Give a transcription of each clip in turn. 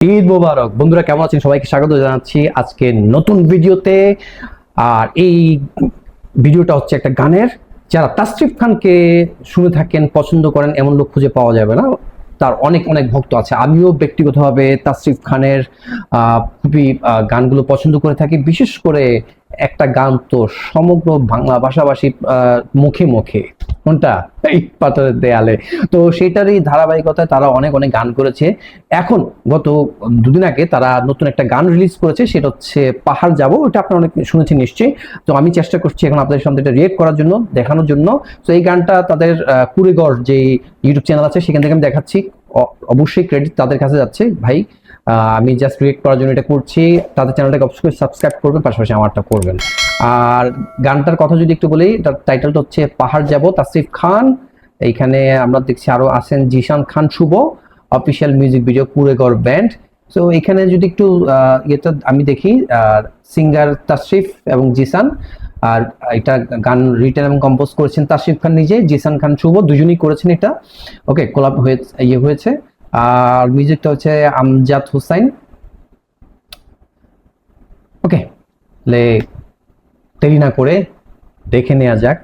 ঈদ মোবারক বন্ধুরা, কেমন আছেন? সবাইকে স্বাগত জানাচ্ছি আজকে নতুন ভিডিওতে। আর এই ভিডিওটা হচ্ছে একটা গানের। যারা তাসরিফ খানকে শুনে থাকেন, পছন্দ করেন, এমন লোক খুঁজে পাওয়া যাবে না। তার অনেক অনেক ভক্ত আছে। আমিও ব্যক্তিগতভাবে তাসরিফ খানের খুবই গানগুলো পছন্দ করে থাকি। বিশেষ করে একটা গান তো সমগ্র বাংলা ভাষাভাষী মুখে মুখে, কোনটা? ইট পাথরের দেয়ালে। তো সেটারই ধারাবাহিকতায় তারা অনেক অনেক গান করেছে। এখন গত দুদিন আগে তারা নতুন একটা গান রিলিজ করেছে, সেটা হচ্ছে পাহাড় যাব। ওটা আপনারা অনেক শুনেছেন নিশ্চয়ই। তো আমি চেষ্টা করছি এখন আপনাদের সামনে এটা রিয়েক্ট করার জন্য, দেখানোর জন্য। তো এই গানটা তাদের কুড়িগড় যে ইউটিউব চ্যানেল আছে সেখান থেকে আমি দেখাচ্ছি। অবশ্যই ক্রেডিট তাদের কাছে যাচ্ছে ভাই। আমি জাস্ট রিয়েক্ট করার জন্য এটা করছি। তাদের চ্যানেলটাকে অবশ্যই সাবস্ক্রাইব করবেন, পাশাপাশি আমারটা করবেন। আর গানটার কথা যদি একটু বলি, তার টাইটেলটা হচ্ছে পাহাড় যাব, তাসরিফ খান। এইখানে আমরা দেখছি আরো আছেন Zeeshan Khan Shuvo, official music video কুড়েগড় ব্যান্ড। সো এখানে যদি একটু এটা আমি দেখি, সিঙ্গার তাসরিফ এবং জিসান। আর এটা গান রিটেন এবং কম্পোজ করেছেন তাসরিফ খান নিজে, জিসান খান শুভ দুজনেই করেছেন এটা। ওকে, কোলাপ হয়েছে। আর মিউজিকটা হচ্ছে আমজাদ হুসাইন। ওকে, দেরি না করে দেখে নেওয়া যাক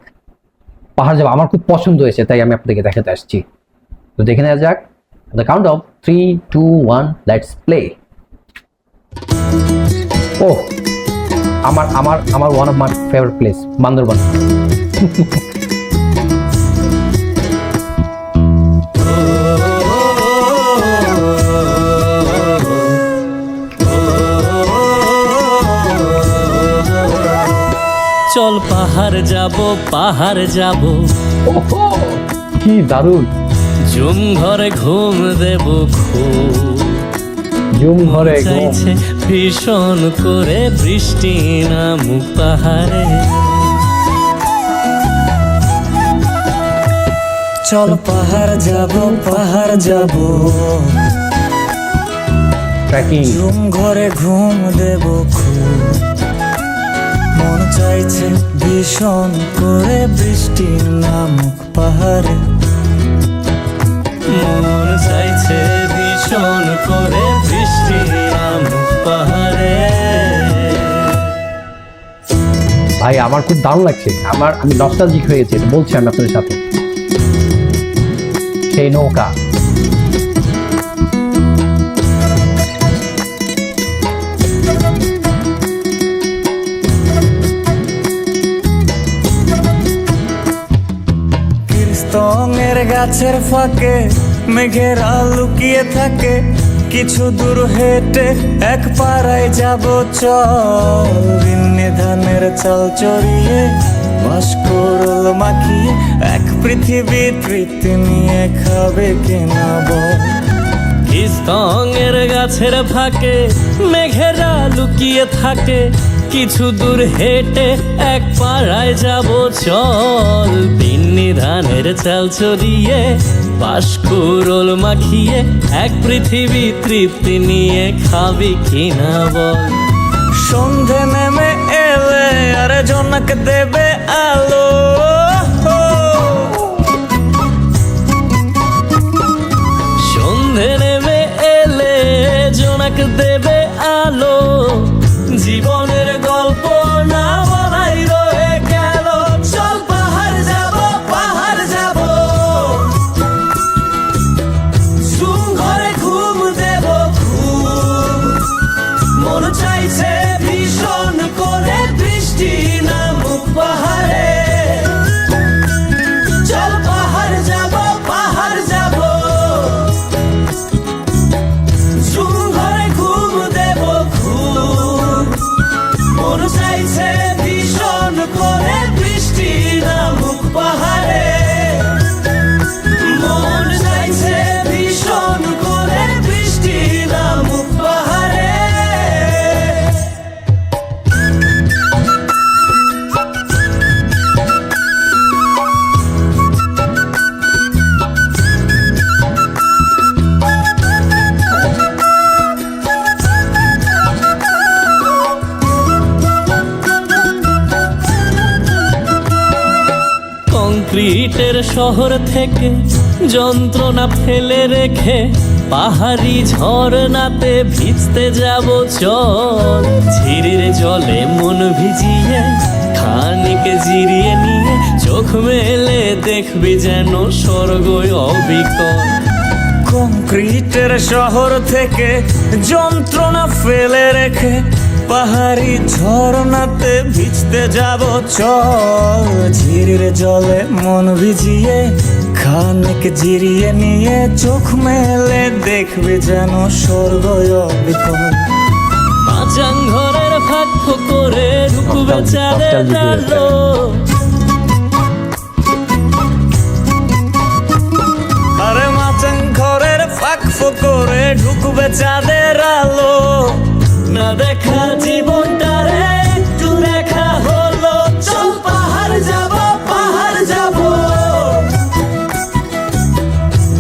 পাহাড় যাব। আমার খুব পছন্দ হয়েছে, তাই আমি আপনাদেরকে দেখাতে আসছি। তো দেখে নেওয়া যাক। The count of 3, 2, 1, let's play. ও, আমার আমার আমার one of my favourite place Bandarban. চল পাহাড় যাব, কি দারুণ। জুম ঘরে ঘুম দেব, জুম ঘরে চাইছে ভীষণ করে বৃষ্টি নামুক পাহাড়ে। চল পাহাড় যাব, ট্রেকিং। জুম ঘরে ঘুম দেব, মন চাইছে ভীষণ করে বৃষ্টি নামুক পাহাড়ে। মন চাইছে ভীষণ করে বৃষ্টি নামুক পাহাড়ে। ভাই আমার খুব দারুণ লাগছে। আমি নস্টালজিক হয়ে গেছি, এটা বলছি আমি আপনাদের সাথে। সেই নৌকা, কিরস্তঙের গাছের ফাঁকে মেঘেরা লুকিয়ে থাকে, কিছু দূর হেঁটে এক পাড়ায় যাব চল। বিন্নি ধানের চাল চড়িয়ে বাঁশকুড়ুল মাখিয়ে এক পৃথিবী তৃপ্তি নিয়ে খাবে কিনা বল। কিরস্তঙের গাছের ফাঁকে মেঘেরা লুকিয়ে থাকে, কিছু দূর হেঁটে এক পাড়ায় যাব চল। বিন্নি ধানের চাল চড়িয়ে বাঁশকুড়ুল মাখিয়ে এক পৃথিবী তৃপ্তি নিয়ে খাবি কিনা বল। সন্ধে নেমে এলে আর জনক দেবে আলো, সন্ধে নেমে এলে জনক দেবে আলো। জীবনের গল্প না বলাই রয়ে গেল, চল পাহাড় যাব, জুম ঘরে ঘুম দেব, মন চাইছে ভীষণ করে বৃষ্টি নামুক পাহাড়ে। চল পাহাড় যাব, জুম ঘরে ঘুম দেব, মন চাইছে ভীষণ করে বৃষ্টি নামুক পাহাড়ে। মন চাইছে ভীষণ করে বৃষ্টি নামুক পাহাড়ে। কংক্রিটের শহর থেকে যন্ত্রণা ফেলে রেখে পাহাড়ি ঝরনাতে ভিজতে যাব চল, ঝিরির জলে মন ভিজিয়ে খানিক জিরিয়ে নিয়ে চোখ মেলে দেখবি যেন স্বর্গ অবিকল। কংক্রিটের শহর থেকে যন্ত্রণা ফেলে রেখে পাহাড়ি ঝরনাতে ভিজতে যাব চল, ঝিরির জলে মন ভিজিয়ে খানিক জিরিয়ে নিয়ে চোখ মেলে দেখবি যেন স্বর্গ অবিকল। মাচাং ঘরের ফাঁক করে ঢুকবে চাঁদের আলো, আরে মাচাং ঘরের ফাঁক করে ঢুকবে চাঁদের আলো। না দেখা জীবনটারে একটু দেখা হলো, চল পাহাড় যাব পাহাড় যাব,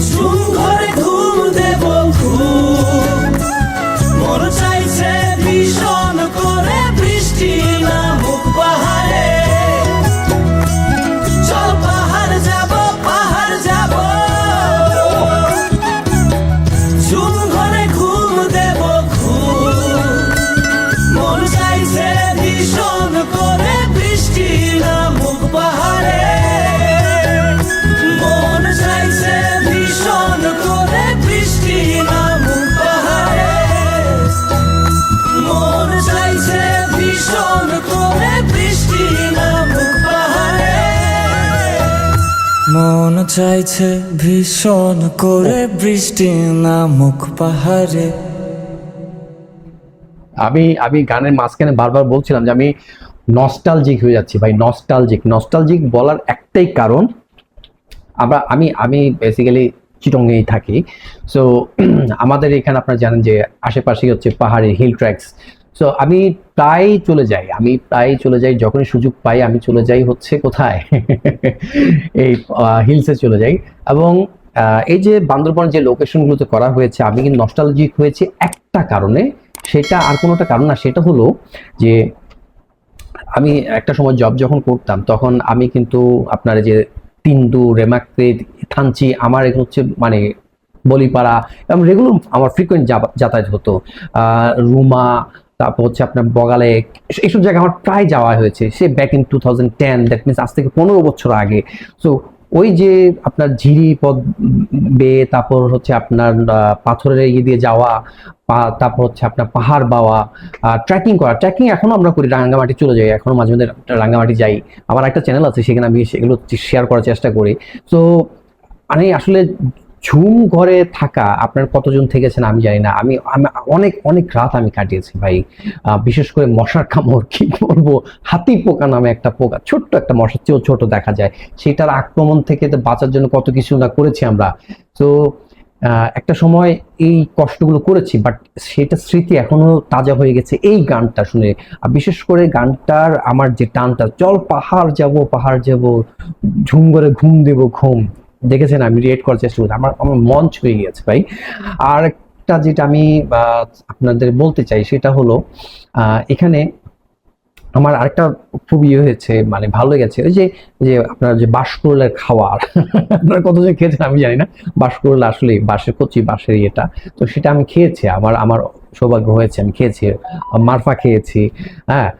ঝুম ঘরে ঘুম দেব ঘুম। মন চাইছে ভীষণ করে বৃষ্টি নামুক পাহাড়ে, চল পাহাড় যাব পাহাড় যাব, ঝুম ঘরে ঘুম দেব ঘুম। মন চাইছে ভীষণ করে বৃষ্টি নামুক পাহাড়ে, মন চাইছে ভীষণ করে বৃষ্টি নামুক পাহাড়ে, মন চাইছে ভীষণ করে বৃষ্টি নামুক পাহাড়ে, মন চাইছে ভীষণ করে বৃষ্টি নামুক পাহাড়ে। আমি গানের মাঝখানে বারবার বলছিলাম যে আমি নস্টালজিক হয়ে যাচ্ছি ভাই, নস্টালজিক বলার একটাই কারণ, আমি বেসিক্যালি চিটংয়েই থাকি। সো আমাদের এখানে আপনারা জানেন যে আশেপাশেই হচ্ছে পাহাড়ি হিল ট্র্যাকস। সো আমি প্রায় চলে যাই যখনই সুযোগ পাই, আমি চলে যাই হচ্ছে কোথায় এই হিলসে চলে যাই। এবং এই যে বান্দরবান যে লোকেশনগুলোতে করা হয়েছে, আমি কিন্তু নস্টালজিক হয়েছে একটা কারণে, সেটা আর কোনোটা কারণ না, সেটা হলো যে আমি একটা সময় জব যখন করতাম তখন আমি কিন্তু আপনার যে তিন্দু, রেমাক্রেদ, থানচি, আমার এগুলো হচ্ছে মানে বলিপাড়া এবং রেগুলার আমার ফ্রিকোয়েন্ট যাতায়াত হতো। রুমা, তারপর হচ্ছে আপনার বগালে, এইসব জায়গায় আমার প্রায় যাওয়া হয়েছে, সে ব্যাক ইন 2010, দ্যাট মিনস আজ থেকে 15 বছর আগে। সো ওই যে আপনার ঝিরি পথ বেয়ে, তারপর হচ্ছে আপনার পাথরের ইয়ে দিয়ে যাওয়া, তারপর হচ্ছে আপনার পাহাড় বাওয়া, ট্রেকিং করা, ট্রেকিং এখনো আমরা করি, রাঙ্গামাটি চলে যাই, এখনো মাঝে মাঝে রাঙ্গামাটি যাই। আমার একটা চ্যানেল আছে, সেখানে আমি সেগুলো শেয়ার করার চেষ্টা করি। তো মানে আসলে ঝুম ঘরে থাকা, আপনার কতজন থেকেছেন আমি জানি না, আমি অনেক অনেক রাত আমি কাটিয়েছি ভাই। বিশেষ করে মশার কামড়, কি বলবো, হাতি পোকা নামে একটা পোকা, ছোট্ট একটা মশার চেয়েও ছোট দেখা যায়, সেটার আক্রমণ থেকে তো বাঁচার জন্য কত কিছু না করেছি আমরা। তো একটা সময় এই কষ্টগুলো করেছি, বাট সেটা স্মৃতি এখনো তাজা হয়ে গেছে এই গানটা শুনে। আর বিশেষ করে গানটার আমার যে টানটা, চল পাহাড় যাব, ঝুম করে ঘুম দেব ঘুম, দেখেছেন আমি রিয়েট করার চেষ্টা করছি, আমার মন ছুঁয়ে গেছে ভাই। আর একটা যেটা আমি আপনাদের বলতে চাই সেটা হলো এখানে আমার আরেকটা খুব ইয়ে হয়েছে, মানে ভালো লেগেছে, ওই যে আপনার যে বাঁশকুড়ালের খাওয়ার আপনারা কতজন খেয়েছেন আমি জানি না, বাঁশকুড়াল আসলে বাঁশের কচি, বাঁশের ইয়েটা, তো সেটা আমি খেয়েছি, আমার সৌভাগ্য হয়েছে, আমি খেয়েছি, মারফা খেয়েছি, হ্যাঁ,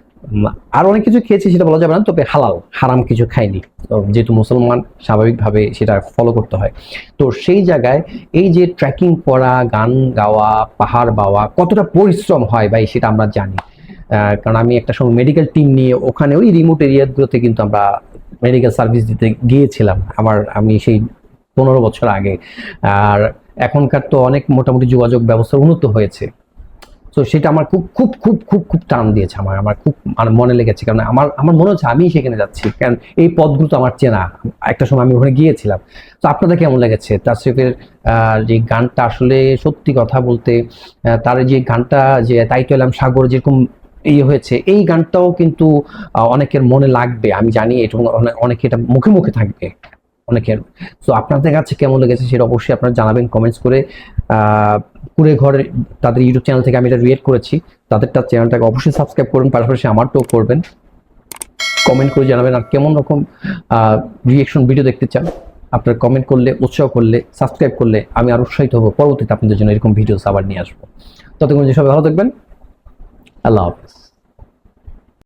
আর অনেক কিছু খেয়েছি, সেটা বলা যাবে না, তবে হারাম কিছু খাইনি, যেহেতু মুসলমান স্বাভাবিকভাবে সেটা ফলো করতে হয়। তো সেই জায়গায় এই যে ট্রেকিং করা, গান গাওয়া, পাহাড় বাওয়া, কতটা পরিশ্রম হয় ভাই সেটা আমরা জানি। কারণ আমি একটা সময় মেডিকেল টিম নিয়ে ওখানে ওই রিমোট এরিয়াগুলোতে কিন্তু আমরা মেডিকেল সার্ভিস দিতে গিয়েছিলাম, আমি সেই 15 বছর আগে। আর এখনকার তো অনেক মোটামুটি যোগাযোগ ব্যবস্থা উন্নত হয়েছে। তো সেটা আমার খুব খুব খুব খুব খুব টান দিয়েছে, আমার খুব মনে লেগেছে, কারণ আমার মনে হচ্ছে আমি সেখানে যাচ্ছি, কারণ এই পথগুলো তো আমার চেনা, একটা সময় আমি ওখানে গিয়েছিলাম। তো আপনাদের কেমন লেগেছে তাসরিফের যে গানটা? আসলে সত্যি কথা বলতে তার যে গানটা, যে তাইতো এলাম সাগর যেরকম হয়েছে, এই গানটাও কিন্তু অনেকের মনে লাগবে, আমি জানি, এটা অনেকে এটা মুখে মুখে থাকবে অনেকের। তো আপনাদের কাছে কেমন লেগেছে সেটা অবশ্যই আপনারা জানাবেন কমেন্টস করে। কুড়ে ঘরে তাদের ইউটিউব চ্যানেল থেকে আমি এটা রিয়েক্ট করেছি, তাদেরটা চ্যানেলটাকে অবশ্যই সাবস্ক্রাইব করবেন, পাশাপাশি আমারটাও করবেন, কমেন্ট করে জানাবেন আর কেমন রকম রিয়েকশন ভিডিও দেখতে চান আপনার কমেন্ট করলে, উৎসাহ করলে, সাবস্ক্রাইব করলে আমি আরো উৎসাহিত হব পরবর্তীতে আপনাদের জন্য এরকম ভিডিওস আবার নিয়ে আসবো। ততক্ষণ যে সবাই ভালো থাকবেন। আল্লাহ হাফেজ।